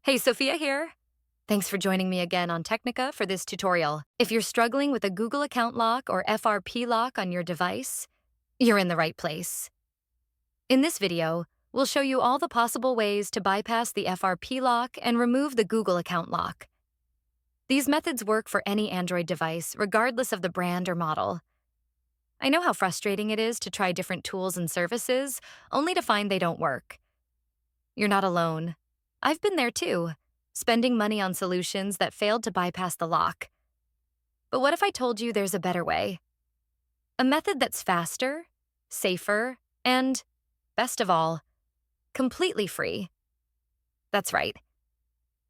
Hey, Sophia here. Thanks for joining me again on Technica for this tutorial. If you're struggling with a Google account lock or FRP lock on your device, you're in the right place. In this video, we'll show you all the possible ways to bypass the FRP lock and remove the Google account lock. These methods work for any Android device, regardless of the brand or model. I know how frustrating it is to try different tools and services, only to find they don't work. You're not alone. I've been there too, spending money on solutions that failed to bypass the lock. But what if I told you there's a better way? A method that's faster, safer, and, best of all, completely free. That's right.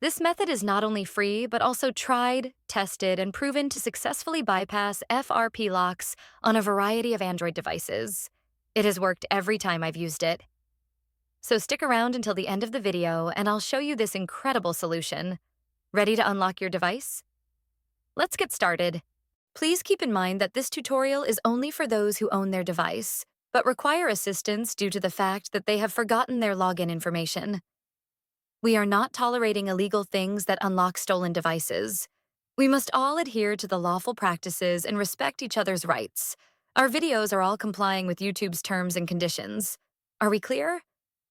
This method is not only free, but also tried, tested, and proven to successfully bypass FRP locks on a variety of Android devices. It has worked every time I've used it. So stick around until the end of the video and I'll show you this incredible solution. Ready to unlock your device? Let's get started. Please keep in mind that this tutorial is only for those who own their device, but require assistance due to the fact that they have forgotten their login information. We are not tolerating illegal things that unlock stolen devices. We must all adhere to the lawful practices and respect each other's rights. Our videos are all complying with YouTube's terms and conditions. Are we clear?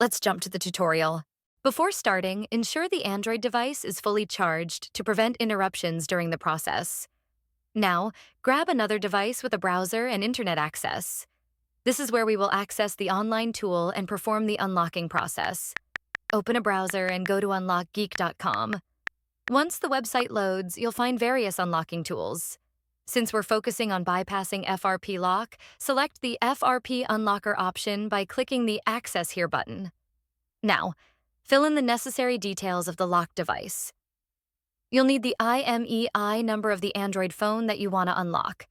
Let's jump to the tutorial. Before starting, ensure the Android device is fully charged to prevent interruptions during the process. Now, grab another device with a browser and internet access. This is where we will access the online tool and perform the unlocking process. Open a browser and go to unlockgeek.com. Once the website loads, you'll find various unlocking tools. Since we're focusing on bypassing FRP lock, select the FRP Unlocker option by clicking the Access Here button. Now, fill in the necessary details of the locked device. You'll need the IMEI number of the Android phone that you want to unlock.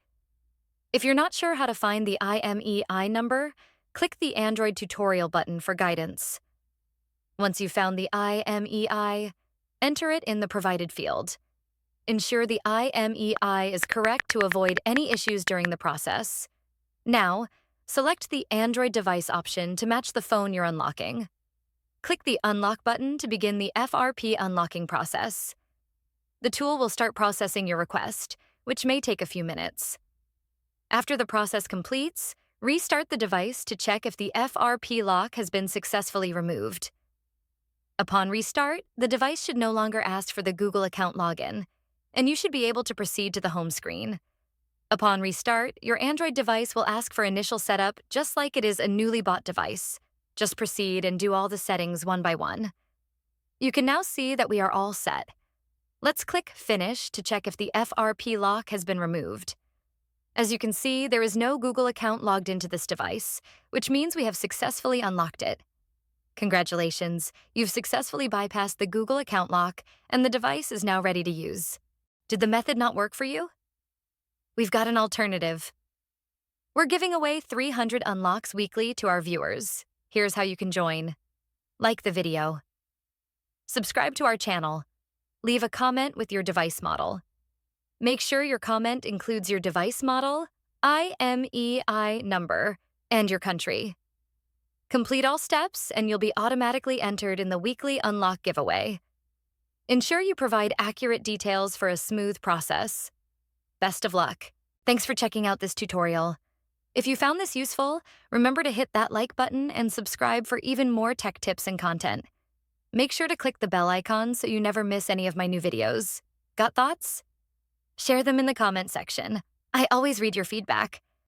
If you're not sure how to find the IMEI number, click the Android Tutorial button for guidance. Once you've found the IMEI, enter it in the provided field. Ensure the IMEI is correct to avoid any issues during the process. Now, select the Android device option to match the phone you're unlocking. Click the Unlock button to begin the FRP unlocking process. The tool will start processing your request, which may take a few minutes. After the process completes, restart the device to check if the FRP lock has been successfully removed. Upon restart, the device should no longer ask for the Google account login, and you should be able to proceed to the home screen. Upon restart, your Android device will ask for initial setup just like it is a newly bought device. Just proceed and do all the settings one by one. You can now see that we are all set. Let's click Finish to check if the FRP lock has been removed. As you can see, there is no Google account logged into this device, which means we have successfully unlocked it. Congratulations, you've successfully bypassed the Google account lock, and the device is now ready to use. Did the method not work for you? We've got an alternative. We're giving away 300 unlocks weekly to our viewers. Here's how you can join. Like the video. Subscribe to our channel. Leave a comment with your device model. Make sure your comment includes your device model, IMEI number, and your country. Complete all steps and you'll be automatically entered in the weekly unlock giveaway. Ensure you provide accurate details for a smooth process. Best of luck. Thanks for checking out this tutorial. If you found this useful, remember to hit that like button and subscribe for even more tech tips and content. Make sure to click the bell icon so you never miss any of my new videos. Got thoughts? Share them in the comment section. I always read your feedback.